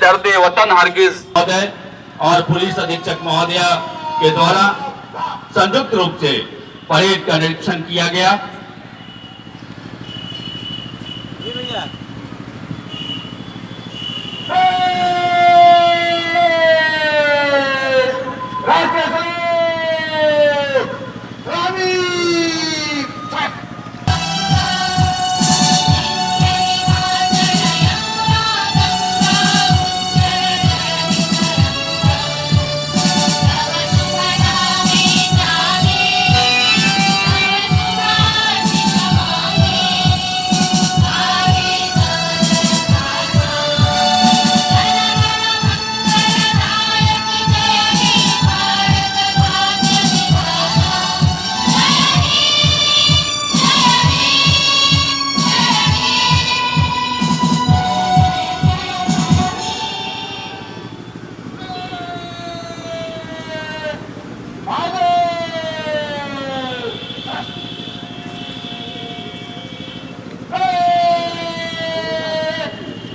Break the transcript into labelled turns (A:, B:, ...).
A: दर्द वतन हरगिज
B: महोदय और पुलिस अधीक्षक महोदय के द्वारा संयुक्त रूप से परेड का निरीक्षण किया गया।
C: भैया